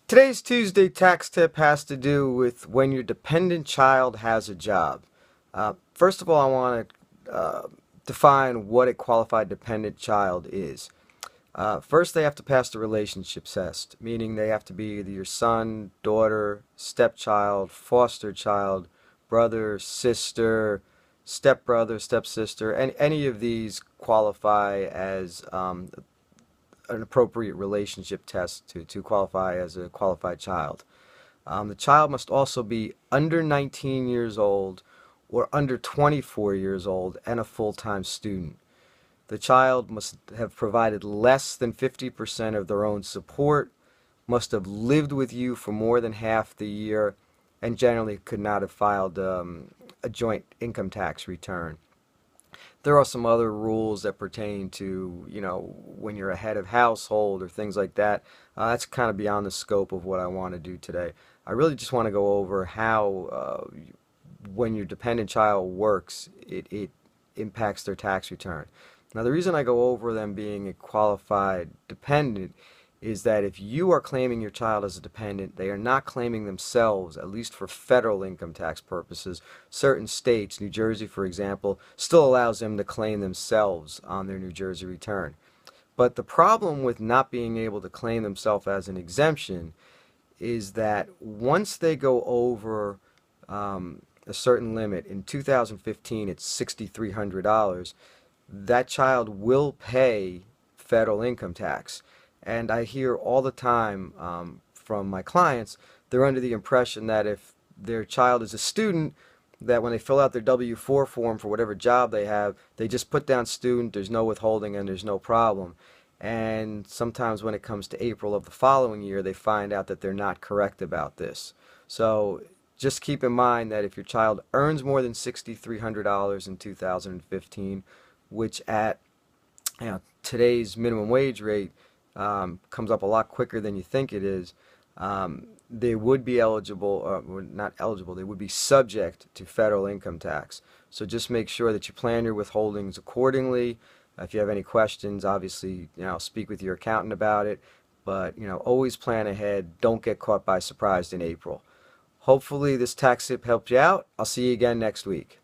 Today's Tuesday tax tip has to do with when your dependent child has a job. First of all, I want to define what a qualified dependent child is. First, they have to pass the relationship test, meaning they have to be either your son, daughter, stepchild, foster child, brother, sister, stepbrother, stepsister, and any of these qualify as an appropriate relationship test to qualify as a qualified child. The child must also be under 19 years old or under 24 years old and a full-time student. The child must have provided less than 50% of their own support, must have lived with you for more than half the year, and generally could not have filed a joint income tax return. There are some other rules that pertain to, when you're a head of household or things like that. That's kind of beyond the scope of what I want to do today. I really just want to go over how, when your dependent child works, it impacts their tax return. Now, the reason I go over them being a qualified dependent is that if you are claiming your child as a dependent, they are not claiming themselves, at least for federal income tax purposes. Certain states, New Jersey for example, still allows them to claim themselves on their New Jersey return. But the problem with not being able to claim themselves as an exemption is that once they go over a certain limit, in 2015 it's $6,300, that child will pay federal income tax. And I hear all the time from my clients, they're under the impression that if their child is a student, that when they fill out their W-4 form for whatever job they have, they just put down student, there's no withholding, and there's no problem. And sometimes when it comes to April of the following year, they find out that they're not correct about this. So just keep in mind that if your child earns more than $6,300 in 2015, which at today's minimum wage rate comes up a lot quicker than you think it is, they would be eligible, or not eligible, they would be subject to federal income tax. So just make sure that you plan your withholdings accordingly. If you have any questions, obviously, speak with your accountant about it. But, always plan ahead. Don't get caught by surprise in April. Hopefully this tax tip helped you out. I'll see you again next week.